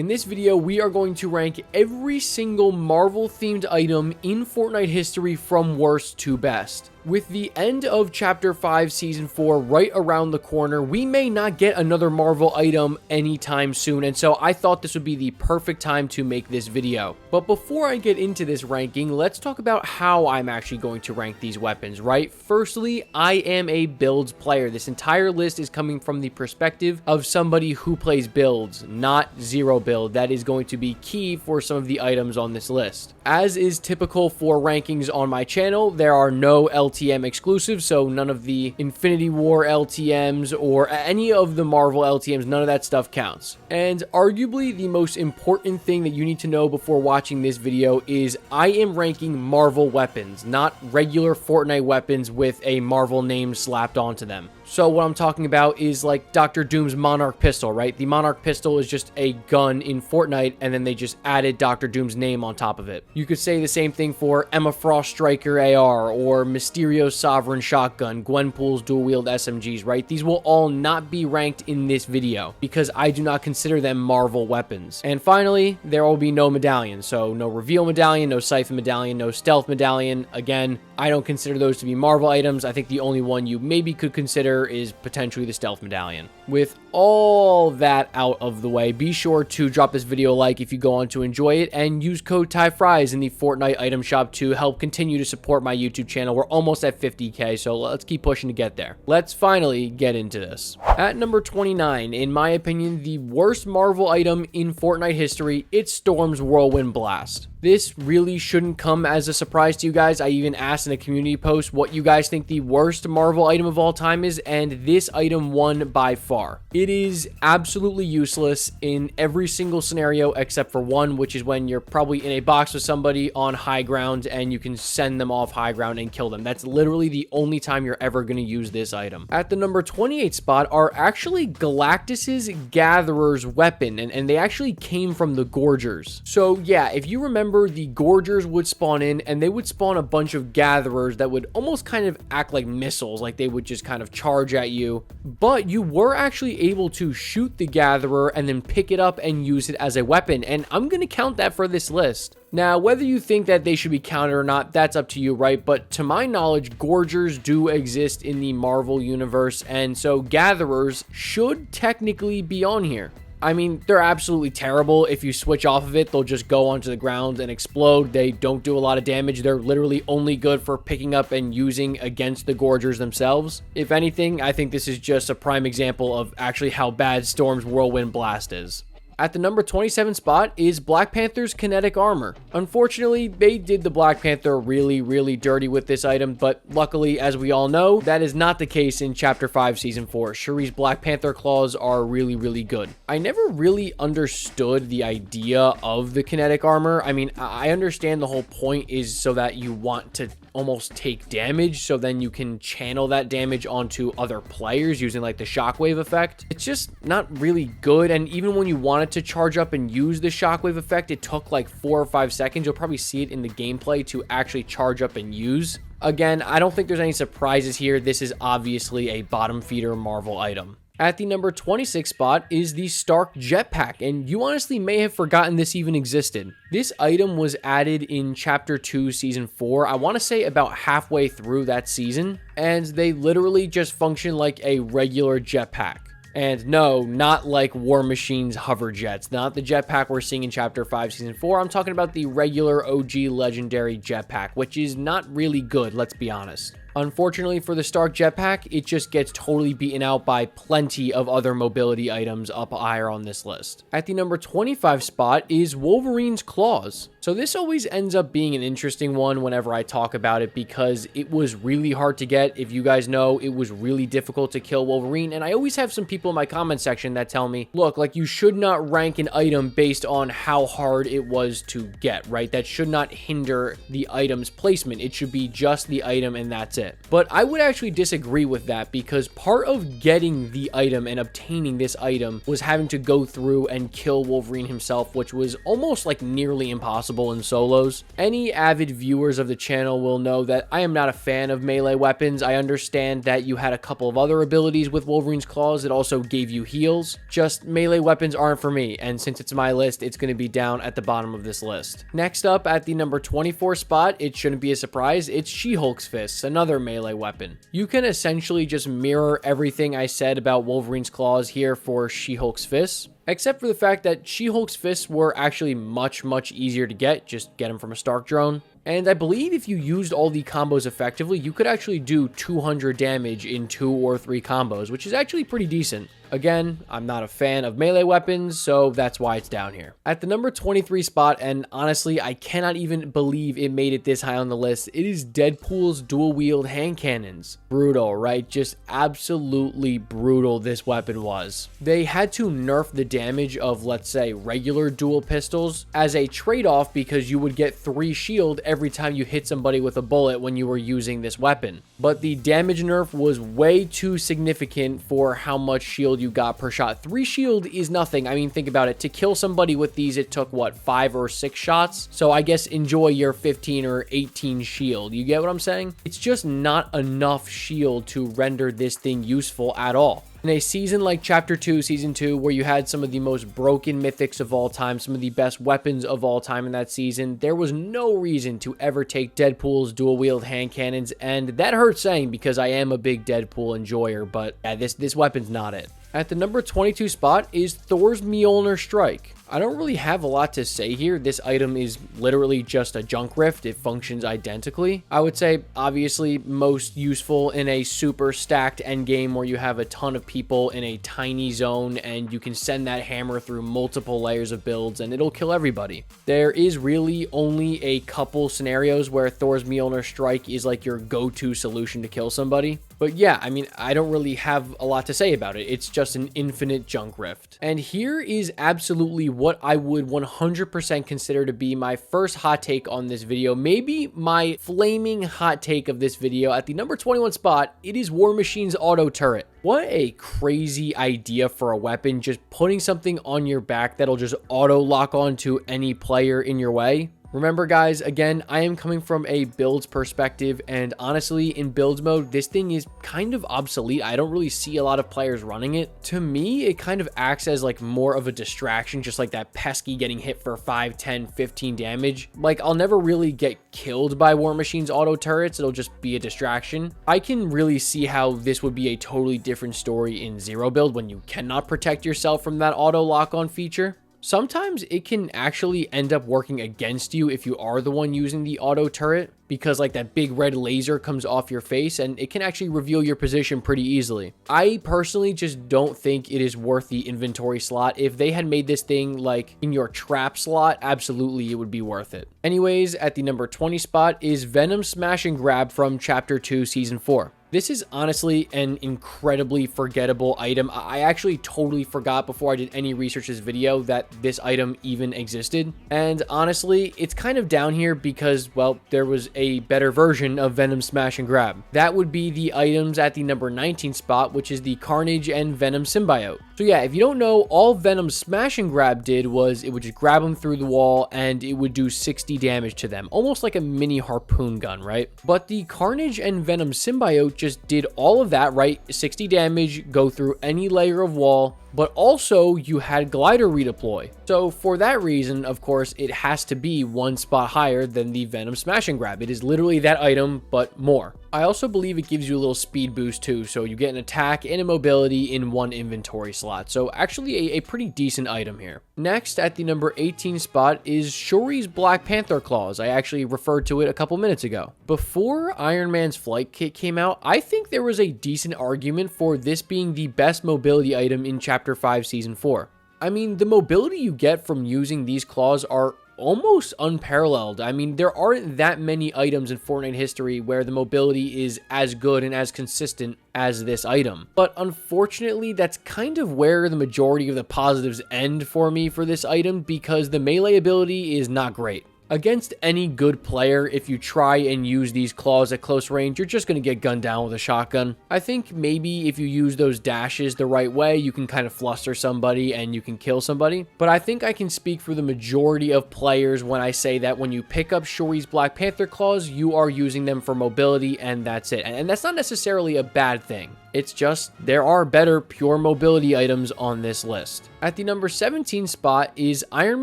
In this video, we are going to rank every single Marvel-themed item in Fortnite history from worst to best. With the end of Chapter 5 Season 4 right around the corner, we may not get another Marvel item anytime soon, and so I thought this would be the perfect time to make this video. But before I get into this ranking, let's talk about how I'm actually going to rank these weapons, right? Firstly, I am a builds player. This entire list is coming from the perspective of somebody who plays builds, not zero build. That is going to be key for some of the items on this list. As is typical for rankings on my channel, there are no LTM exclusives, so none of the Infinity War LTMs or any of the Marvel LTMs, none of that stuff counts. And arguably the most important thing that you need to know before watching this video is I am ranking Marvel weapons, not regular Fortnite weapons with a Marvel name slapped onto them. So what I'm talking about is like Dr. Doom's Monarch pistol, right? The Monarch pistol is just a gun in Fortnite, and then they just added Dr. Doom's name on top of it. You could say the same thing for Emma Frost Striker AR or Mysterio's Sovereign Shotgun, Gwenpool's dual wield SMGs, right? These will all not be ranked in this video because I do not consider them Marvel weapons. And finally, there will be no medallion. So no reveal medallion, no siphon medallion, no stealth medallion. Again, I don't consider those to be Marvel items. I think the only one you maybe could consider is potentially the stealth medallion. With all that out of the way, be sure to drop this video a like if you go on to enjoy it, and use code TYFRYZ in the Fortnite item shop to help continue to support my YouTube channel. We're almost at 50k, so let's keep pushing to get there. Let's finally get into this. At number 29, in my opinion, the worst Marvel item in Fortnite history, it's Storm's Whirlwind Blast. This really shouldn't come as a surprise to you guys. I even asked in a community post what you guys think the worst Marvel item of all time is, and this item won by far. It is absolutely useless in every single scenario except for one, which is when you're probably in a box with somebody on high ground and you can send them off high ground and kill them. That's literally the only time you're ever going to use this item. At the number 28 spot are actually Galactus's Gatherer's weapon, and they actually came from the Gorgers. So yeah, if you remember, the Gorgers would spawn in and they would spawn a bunch of Gatherers that would almost kind of act like missiles, like they would just kind of charge at you, but you were actually able to shoot the Gatherer and then pick it up and use it as a weapon, and I'm going to count that for this list. Now, whether you think that they should be counted or not, that's up to you, right? But to my knowledge, Gorgers do exist in the Marvel universe, and so Gatherers should technically be on here. I mean, they're absolutely terrible. If you switch off of it, they'll just go onto the ground and explode. They don't do a lot of damage. They're literally only good for picking up and using against the Gorgers themselves. If anything, I think this is just a prime example of actually how bad Storm's Whirlwind Blast is. At the number 27 spot is Black Panther's Kinetic Armor. Unfortunately, they did the Black Panther really dirty with this item, but luckily, as we all know, that is not the case in Chapter 5 Season 4. Shuri's Black Panther claws are really good. I never really understood the idea of the Kinetic Armor. I mean, I understand the whole point is so that you want to almost take damage, so then you can channel that damage onto other players using like the shockwave effect. It's just not really good, and even when you want it to charge up and use the shockwave effect, it took like 4 or 5 seconds. You'll probably see it in the gameplay to actually charge up and use. Again, I don't think there's any surprises here. This is obviously a bottom feeder Marvel item. At the number 26 spot is the Stark Jetpack, and you honestly may have forgotten this even existed. This item was added in Chapter 2 Season 4, I want to say about halfway through that season, and they literally just function like a regular jetpack. And no, not like War Machine's hover jets, not the jetpack we're seeing in Chapter 5 Season 4. I'm talking about the regular OG legendary jetpack, which is not really good, let's be honest. Unfortunately for the Stark Jetpack, it just gets totally beaten out by plenty of other mobility items up higher on this list. At the number 25 spot is Wolverine's Claws. So this always ends up being an interesting one whenever I talk about it because it was really hard to get. If you guys know, it was really difficult to kill Wolverine, and I always have some people in my comment section that tell me, look, like you should not rank an item based on how hard it was to get, right? That should not hinder the item's placement. It should be just the item and that's it. it. But I would actually disagree with that, because part of getting the item and obtaining this item was having to go through and kill Wolverine himself, which was almost like nearly impossible in solos. Any avid viewers of the channel will know that I am not a fan of melee weapons. I understand that you had a couple of other abilities with Wolverine's claws that also gave you heals. Just melee weapons aren't for me, and since it's my list, it's going to be down at the bottom of this list. Next up, at the number 24 spot, it shouldn't be a surprise, it's She-Hulk's fists, another melee weapon. You can essentially just mirror everything I said about Wolverine's claws here for She-Hulk's fists, except for the fact that She-Hulk's fists were actually much easier to get. Just get them from a Stark drone. And I believe if you used all the combos effectively, you could actually do 200 damage in 2 or 3 combos, which is actually pretty decent. Again, I'm not a fan of melee weapons, so that's why it's down here. At the number 23 spot, and honestly, I cannot even believe it made it this high on the list, it is Deadpool's dual-wield hand cannons. Brutal, right? Just absolutely brutal this weapon was. They had to nerf the damage of, let's say, regular dual pistols as a trade-off, because you would get 3 shield every time you hit somebody with a bullet when you were using this weapon. But the damage nerf was way too significant for how much shield you got per shot. 3 shield is nothing. I mean, think about it. To kill somebody with these, it took, what, 5 or 6 shots? So I guess enjoy your 15 or 18 shield. You get what I'm saying? It's just not enough shield to render this thing useful at all. In a season like Chapter 2, Season 2, where you had some of the most broken mythics of all time, some of the best weapons of all time in that season, there was no reason to ever take Deadpool's dual-wield hand cannons, and that hurts saying because I am a big Deadpool enjoyer, but yeah, this weapon's not it. At the number 22 spot is Thor's Mjolnir Strike. I don't really have a lot to say here. This item is literally just a junk rift. It functions identically. I would say obviously most useful in a super stacked endgame where you have a ton of people in a tiny zone and you can send that hammer through multiple layers of builds and it'll kill everybody. There is really only a couple scenarios where Thor's Mjolnir Strike is like your go-to solution to kill somebody. But yeah, I mean, I don't really have a lot to say about it. It's just an infinite junk rift. And here is absolutely what I would 100% consider to be my first hot take on this video. Maybe my flaming hot take of this video. At the number 21 spot, it is War Machine's auto turret. What a crazy idea for a weapon, just putting something on your back that'll just auto lock onto any player in your way. Remember guys, again, I am coming from a builds perspective, and honestly, in builds mode, this thing is kind of obsolete. I don't really see a lot of players running it. To me, it kind of acts as like more of a distraction, just like that pesky getting hit for 5, 10, 15 damage. Like, I'll never really get killed by War Machine's auto turrets. It'll just be a distraction. I can really see how this would be a totally different story in zero build when you cannot protect yourself from that auto lock-on feature. Sometimes it can actually end up working against you if you are the one using the auto turret, because like that big red laser comes off your face and it can actually reveal your position pretty easily. I personally just don't think it is worth the inventory slot. If they had made this thing like in your trap slot, absolutely it would be worth it. Anyways, at the number 20 spot is Venom Smash and Grab from Chapter 2, Season 4. This is honestly an incredibly forgettable item. I actually totally forgot before I did any research this video that this item even existed. And honestly, it's kind of down here because, well, there was a better version of Venom Smash and Grab. That would be the items at the number 19 spot, which is the Carnage and Venom Symbiote. So yeah, if you don't know, all Venom Smash and Grab did was it would just grab them through the wall and it would do 60 damage to them. Almost like a mini harpoon gun, right? But the Carnage and Venom Symbiote just did all of that, right? 60 damage, go through any layer of wall, but also you had glider redeploy. So for that reason, of course, it has to be one spot higher than the Venom Smash and Grab. It is literally that item, but more. I also believe it gives you a little speed boost too, so you get an attack and a mobility in one inventory slot. So actually a pretty decent item here. Next, at the number 18 spot is Shuri's Black Panther Claws. I actually referred to it a couple minutes ago. Before Iron Man's flight kit came out, I think there was a decent argument for this being the best mobility item in Chapter 5, Season 4. I mean, the mobility you get from using these claws are almost unparalleled. I mean, there aren't that many items in Fortnite history where the mobility is as good and as consistent as this item. But unfortunately, that's kind of where the majority of the positives end for me for this item, because the melee ability is not great. Against any good player, if you try and use these claws at close range, you're just going to get gunned down with a shotgun. I think maybe if you use those dashes the right way, you can kind of fluster somebody and you can kill somebody. But I think I can speak for the majority of players when I say that when you pick up Shuri's Black Panther claws, you are using them for mobility, and that's it. And that's not necessarily a bad thing. It's just there are better pure mobility items on this list. At the number 17 spot is Iron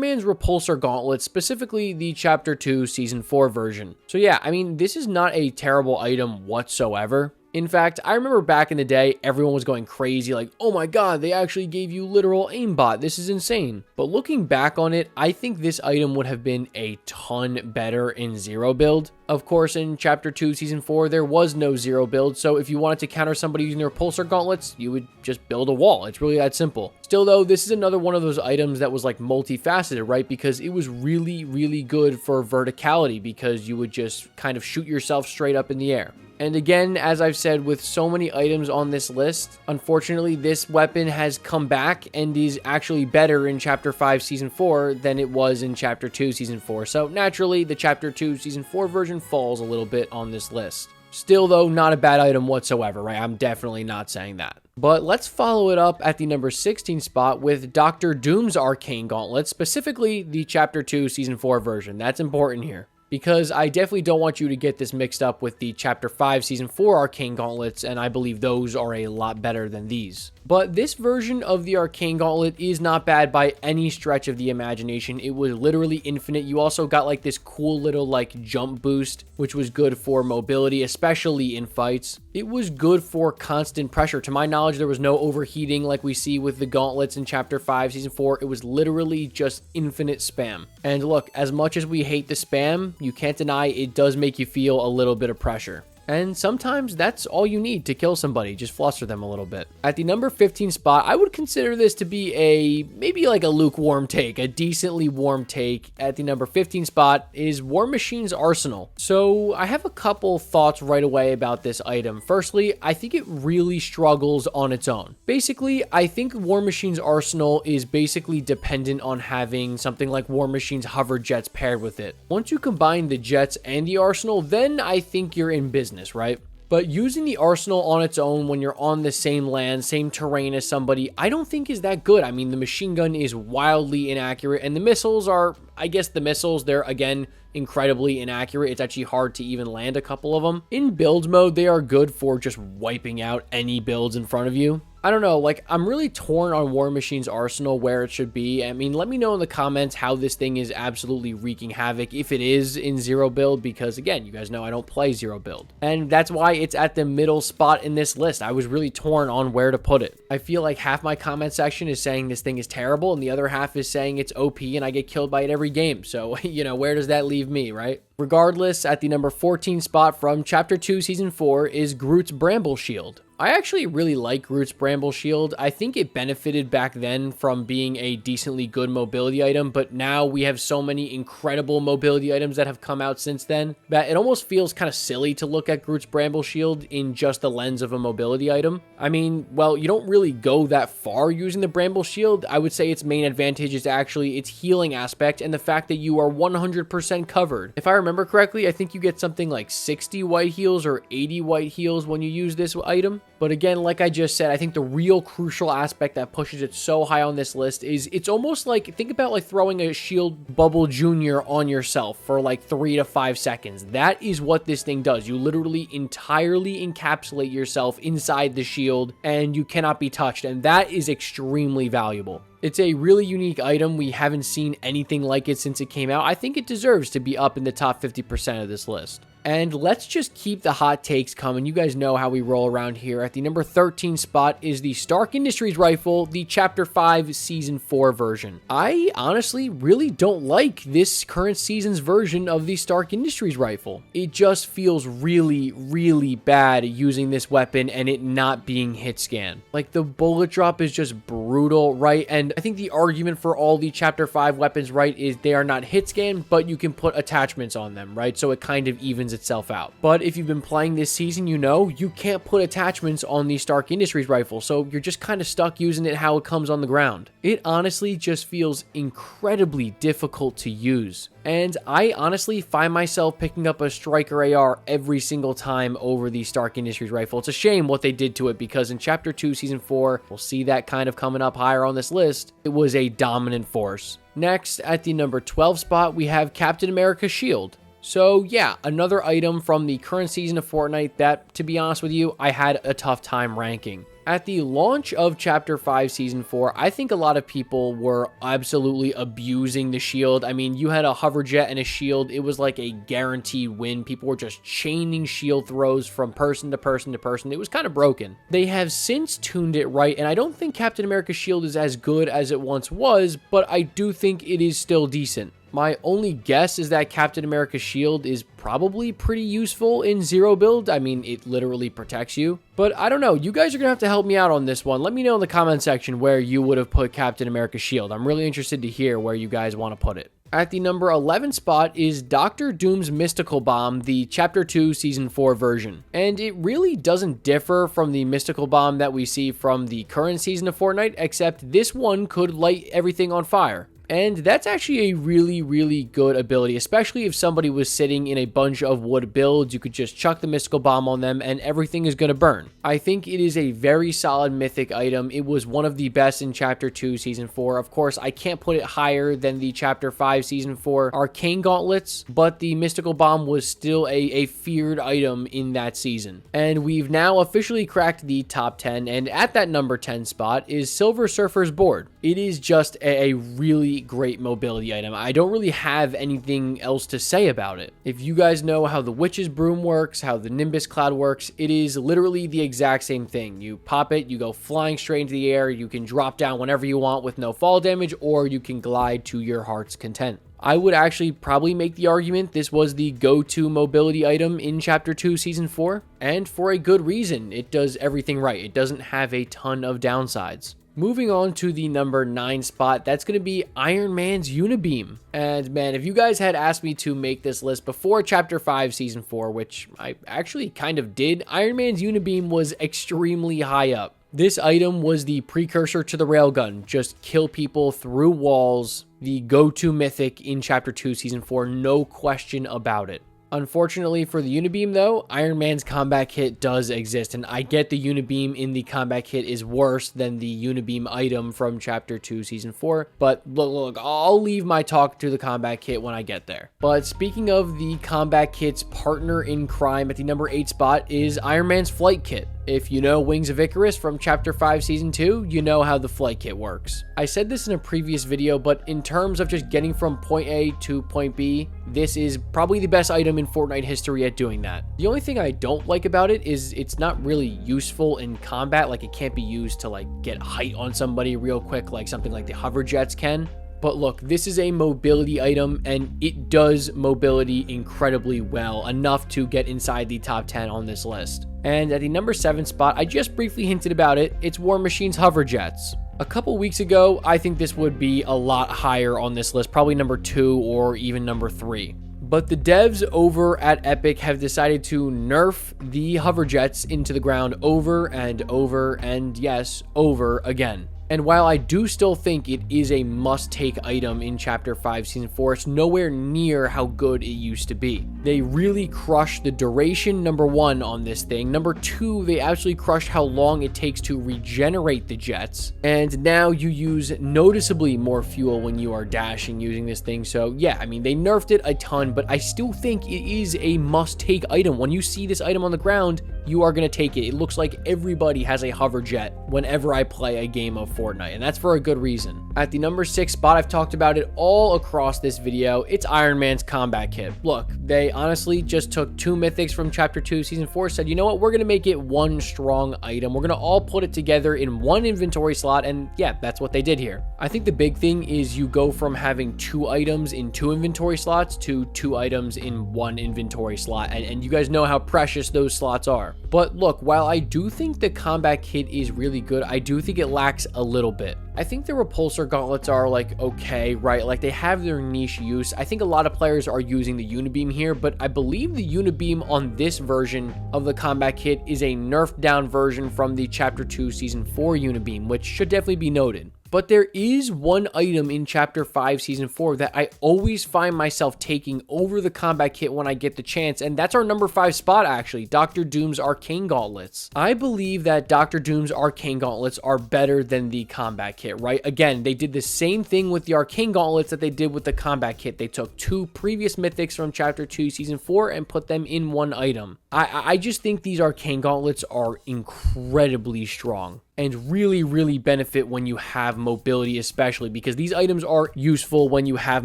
Man's Repulsor Gauntlet, specifically the Chapter 2 Season 4 version. So yeah, I mean, this is not a terrible item whatsoever. In fact, I remember back in the day, everyone was going crazy like, oh my god, they actually gave you literal aimbot. This is insane. But looking back on it, I think this item would have been a ton better in zero build. Of course, in Chapter 2, Season 4, there was no zero build, so if you wanted to counter somebody using their Repulsor Gauntlets, you would just build a wall. It's really that simple. Still though, this is another one of those items that was like multifaceted, right? Because it was really, really good for verticality, because you would just kind of shoot yourself straight up in the air. And again, as I've said with so many items on this list, unfortunately, this weapon has come back and is actually better in Chapter 5 Season 4 than it was in Chapter 2 Season 4. So naturally, the Chapter 2 Season 4 version falls a little bit on this list. Still though, not a bad item whatsoever, right? I'm definitely not saying that. But let's follow it up at the number 16 spot with Dr. Doom's Arcane Gauntlet, specifically the Chapter 2 Season 4 version. That's important here, because I definitely don't want you to get this mixed up with the Chapter 5 Season 4 Arcane Gauntlets, and I believe those are a lot better than these. But this version of the Arcane Gauntlet is not bad by any stretch of the imagination. It was literally infinite. You also got like this cool little like jump boost, which was good for mobility, especially in fights. It was good for constant pressure. To my knowledge, there was no overheating like we see with the gauntlets in Chapter 5 Season 4. It was literally just infinite spam. And look, as much as we hate the spam, you can't deny it does make you feel a little bit of pressure. And sometimes that's all you need to kill somebody, just fluster them a little bit. At the number 15 spot, I would consider this to be maybe like a lukewarm take, a decently warm take. At the number 15 spot is War Machine's Arsenal. So I have a couple thoughts right away about this item. Firstly, I think it really struggles on its own. Basically, I think War Machine's Arsenal is basically dependent on having something like War Machine's hover jets paired with it. Once you combine the jets and the Arsenal, then I think you're in business, right? But using the Arsenal on its own when you're on the same land, same terrain as somebody, I don't think is that good. I mean, the machine gun is wildly inaccurate, and the missiles are, I guess the missiles, they're again incredibly inaccurate. It's actually hard to even land a couple of them. In build mode, they are good for just wiping out any builds in front of you. I don't know, like, I'm really torn on War Machine's Arsenal where it should be. I mean, let me know in the comments how this thing is absolutely wreaking havoc, if it is in zero build, because again, you guys know I don't play zero build. And that's why it's at the middle spot in this list. I was really torn on where to put it. I feel like half my comment section is saying this thing is terrible, and the other half is saying it's OP and I get killed by it every game. So, you know, where does that leave me, right? Regardless, at the number 14 spot from Chapter 2 Season 4 is Groot's Bramble Shield. I actually really like Groot's Bramble Shield. I think it benefited back then from being a decently good mobility item, but now we have so many incredible mobility items that have come out since then that it almost feels kind of silly to look at Groot's Bramble Shield in just the lens of a mobility item. I mean, well, you don't really go that far using the Bramble Shield. I would say its main advantage is actually its healing aspect and the fact that you are 100% covered. If I remember correctly, I think you get something like 60 white heals or 80 white heals when you use this item. But again, like I just said, I think the real crucial aspect that pushes it so high on this list is it's almost like, think about like throwing a shield bubble junior on yourself for like 3 to 5 seconds. That is what this thing does. You literally entirely encapsulate yourself inside the shield and you cannot be touched. And that is extremely valuable. It's a really unique item. We haven't seen anything like it since it came out. I think it deserves to be up in the top 50% of this list. And let's just keep the hot takes coming. You guys know how we roll around here. At the number 13 spot is the Stark Industries rifle, the Chapter 5 Season 4 version. I honestly really don't like this current season's version of the Stark Industries rifle. It just feels really, really bad using this weapon and it not being hit scan. Like, the bullet drop is just brutal, right? And I think the argument for all the Chapter 5 weapons, right, is they are not hit scan, but you can put attachments on them, right? So it kind of evens itself out. But if you've been playing this season, you know you can't put attachments on the Stark Industries rifle, so you're just kind of stuck using it how it comes on the ground. It honestly just feels incredibly difficult to use. And I honestly find myself picking up a Striker AR every single time over the Stark Industries rifle. It's a shame what they did to it, because in Chapter 2, Season 4, we'll see that kind of coming up higher on this list, it was a dominant force. Next, at the number 12 spot, we have Captain America's shield. So yeah, another item from the current season of Fortnite that, to be honest with you, I had a tough time ranking. At the launch of Chapter 5 Season 4, I think a lot of people were absolutely abusing the shield. I mean, you had a hover jet and a shield. It was like a guaranteed win. People were just chaining shield throws from person to person to person. It was kind of broken. They have since tuned it right, and I don't think Captain America's shield is as good as it once was, but I do think it is still decent. My only guess is that Captain America's shield is probably pretty useful in zero build. I mean, it literally protects you. But I don't know. You guys are going to have to help me out on this one. Let me know in the comment section where you would have put Captain America's shield. I'm really interested to hear where you guys want to put it. At the number 11 spot is Dr. Doom's Mystical Bomb, the Chapter 2 Season 4 version. And it really doesn't differ from the Mystical Bomb that we see from the current season of Fortnite, except this one could light everything on fire. And that's actually a really, really good ability, especially if somebody was sitting in a bunch of wood builds. You could just chuck the mystical bomb on them and everything is going to burn. I think it is a very solid mythic item. It was one of the best in Chapter 2 Season 4. Of course, I can't put it higher than the Chapter 5 Season 4 arcane gauntlets, but the mystical bomb was still a feared item in that season. And we've now officially cracked the top 10, and at that number 10 spot is Silver Surfer's board. It is just a really great mobility item. I don't really have anything else to say about it. If you guys know how the Witch's Broom works, how the Nimbus Cloud works, it is literally the exact same thing. You pop it, you go flying straight into the air, you can drop down whenever you want with no fall damage, or you can glide to your heart's content. I would actually probably make the argument this was the go-to mobility item in Chapter 2 Season 4, and for a good reason. It does everything right. It doesn't have a ton of downsides. Moving on to the number 9 spot, that's going to be Iron Man's Unibeam. And man, if you guys had asked me to make this list before Chapter 5 Season 4, which I actually kind of did, Iron Man's Unibeam was extremely high up. This item was the precursor to the railgun. Just kill people through walls. The go-to mythic in Chapter 2 Season 4, no question about it. Unfortunately for the Unibeam though, Iron Man's combat kit does exist, and I get the Unibeam in the combat kit is worse than the Unibeam item from Chapter 2 Season 4, but look, I'll leave my talk to the combat kit when I get there. But speaking of the combat kit's partner in crime, at the number 8 spot is Iron Man's flight kit. If you know Wings of Icarus from Chapter 5 Season 2, you know how the flight kit works. I said this in a previous video, but in terms of just getting from point A to point B, this is probably the best item in Fortnite history at doing that. The only thing I don't like about it is it's not really useful in combat. Like, it can't be used to like get height on somebody real quick like something like the hover jets can. But look, this is a mobility item and it does mobility incredibly well, enough to get inside the top 10 on this list. And at the number 7 spot, I just briefly hinted about it, it's War Machine's hover jets. A couple weeks ago, I think this would be a lot higher on this list, probably number 2 or even number 3. But the devs over at Epic have decided to nerf the hover jets into the ground over and over and yes, over again. And while I do still think it is a must-take item in Chapter 5 Season 4, it's nowhere near how good it used to be. They really crushed the duration, number 1, on this thing. Number 2, they actually crushed how long it takes to regenerate the jets. And now you use noticeably more fuel when you are dashing using this thing. So yeah, I mean, they nerfed it a ton, but I still think it is a must-take item. When you see this item on the ground, you are going to take it. It looks like everybody has a hover jet whenever I play a game of Fortnite, and that's for a good reason. At the number 6 spot, I've talked about it all across this video, it's Iron Man's combat kit. Look, they honestly just took 2 mythics from Chapter 2 Season 4, said, you know what, we're going to make it one strong item. We're going to all put it together in one inventory slot, and yeah, that's what they did here. I think the big thing is you go from having 2 items in 2 inventory slots to 2 items in 1 inventory slot, and you guys know how precious those slots are. But look, while I do think the combat kit is really good, I do think it lacks a little bit. I think the repulsor gauntlets are like okay, right? Like they have their niche use. I think a lot of players are using the unibeam here, but I believe the unibeam on this version of the combat kit is a nerfed down version from the Chapter 2 Season 4 unibeam, which should definitely be noted. But there is one item in Chapter 5 Season 4 that I always find myself taking over the combat kit when I get the chance, and that's our number 5 spot actually, Dr. Doom's Arcane Gauntlets. I believe that Dr. Doom's Arcane Gauntlets are better than the combat kit, right? Again, they did the same thing with the Arcane Gauntlets that they did with the combat kit. They took 2 previous mythics from Chapter 2 Season 4 and put them in one item. I just think these Arcane Gauntlets are incredibly strong and really benefit when you have mobility, especially because these items are useful when you have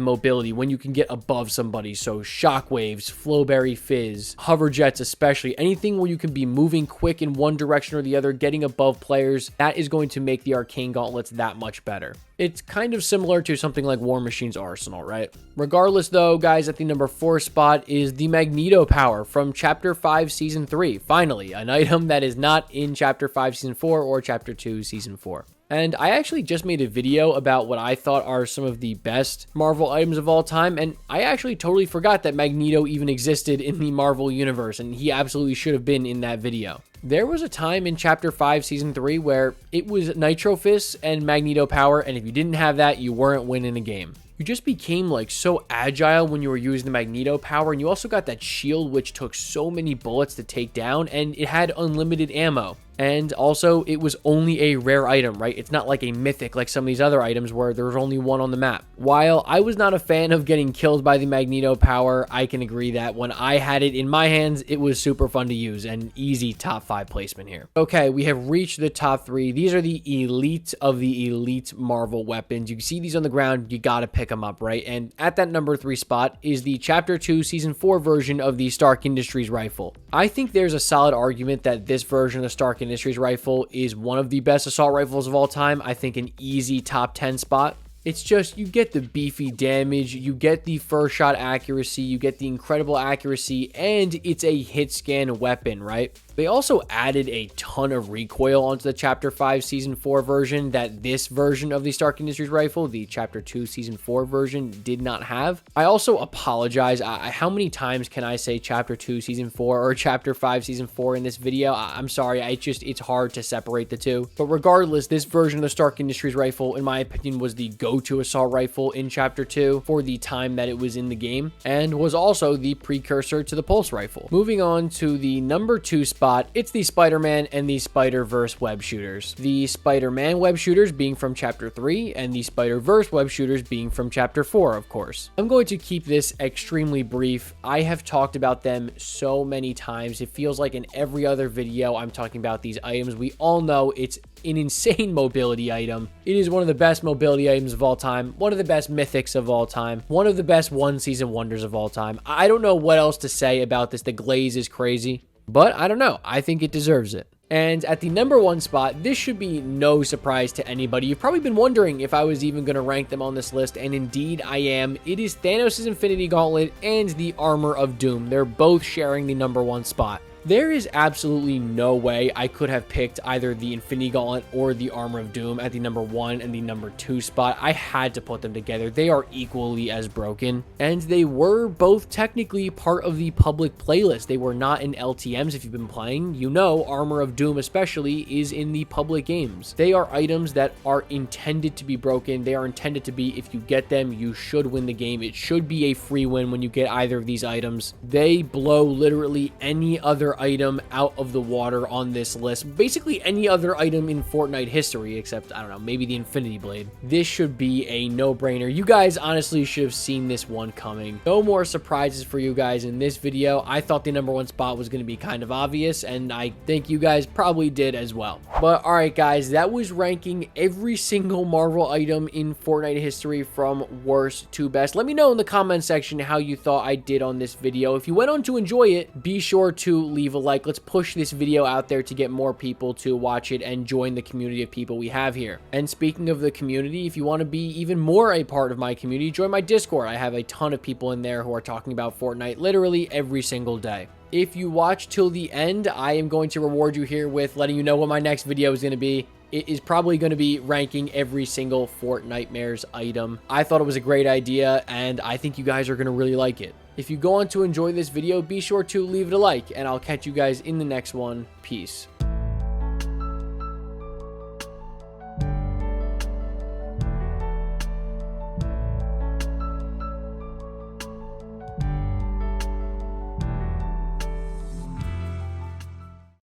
mobility, when you can get above somebody. So shockwaves, flowberry fizz, hover jets, especially anything where you can be moving quick in one direction or the other, getting above players, that is going to make the Arcane Gauntlets that much better. It's kind of similar to something like War Machine's Arsenal, right? Regardless though, guys, at the number 4 spot is the Magneto Power from Chapter 5 Season 3. Finally, an item that is not in Chapter 5 Season 4 or Chapter 2 Season 4. And I actually just made a video about what I thought are some of the best Marvel items of all time, and I actually totally forgot that Magneto even existed in the Marvel universe, and he absolutely should have been in that video. There was a time in Chapter 5 Season 3 where it was Nitro Fist and Magneto Power, and if you didn't have that, you weren't winning a game. You just became like so agile when you were using the Magneto Power, and you also got that shield which took so many bullets to take down, and it had unlimited ammo. And also, it was only a rare item, right? It's not like a mythic like some of these other items where there's only one on the map. While I was not a fan of getting killed by the Magneto Power, I can agree that when I had it in my hands, it was super fun to use and easy top 5 placement here. Okay, we have reached the top 3. These are the elite of the elite Marvel weapons. You see these on the ground, you gotta pick them up, right? And at that number 3 spot is the Chapter 2 Season 4 version of the Stark Industries rifle. I think there's a solid argument that this version of the Stark Industries rifle is one of the best assault rifles of all time. I think an easy top 10 spot. It's just, you get the beefy damage, you get the first shot accuracy, you get the incredible accuracy, and it's a hit scan weapon, right? They also added a ton of recoil onto the Chapter 5 Season 4 version that this version of the Stark Industries rifle, the Chapter 2 Season 4 version, did not have. I also apologize. How many times can I say Chapter 2 Season 4 or Chapter 5 Season 4 in this video? I'm sorry. It's hard to separate the two. But regardless, this version of the Stark Industries rifle, in my opinion, was the go-to assault rifle in Chapter 2 for the time that it was in the game, and was also the precursor to the Pulse rifle. Moving on to the number 2 spot, it's the Spider-Man and the Spider-Verse web shooters. The Spider-Man web shooters being from Chapter 3 and the Spider-Verse web shooters being from Chapter 4, of course. I'm going to keep this extremely brief. I have talked about them so many times. It feels like in every other video I'm talking about these items. We all know it's an insane mobility item. It is one of the best mobility items of all time, one of the best mythics of all time, one of the best one-season wonders of all time. I don't know what else to say about this. The glaze is crazy, but I don't know. I think it deserves it. And at the number 1 spot, this should be no surprise to anybody. You've probably been wondering if I was even going to rank them on this list, and indeed I am. It is Thanos' Infinity Gauntlet and the Armor of Doom. They're both sharing the number 1 spot. There is absolutely no way I could have picked either the Infinity Gauntlet or the Armor of Doom at the number 1 and the number 2 spot. I had to put them together. They are equally as broken, and they were both technically part of the public playlist. They were not in LTMs. If you've been playing, you know Armor of Doom especially is in the public games. They are items that are intended to be broken. They are intended to be, if you get them, you should win the game. It should be a free win when you get either of these items. They blow literally any other item out of the water on this list. Basically any other item in Fortnite history, except, I don't know, maybe the Infinity Blade. This should be a no-brainer. You guys honestly should have seen this one coming. No more surprises for you guys in this video. I thought the number 1 spot was going to be kind of obvious, and I think you guys probably did as well. But alright guys, that was ranking every single Marvel item in Fortnite history from worst to best. Let me know in the comment section how you thought I did on this video. If you went on to enjoy it, be sure to leave a like. Let's push this video out there to get more people to watch it and join the community of people we have here. And speaking of the community, if you want to be even more a part of my community, join my Discord. I have a ton of people in there who are talking about Fortnite literally every single day. If you watch till the end, I am going to reward you here with letting you know what my next video is going to be. it is probably going to be ranking every single Fortnitemares item. I thought it was a great idea, and I think you guys are going to really like it. If you go on to enjoy this video, be sure to leave it a like, and I'll catch you guys in the next one. Peace.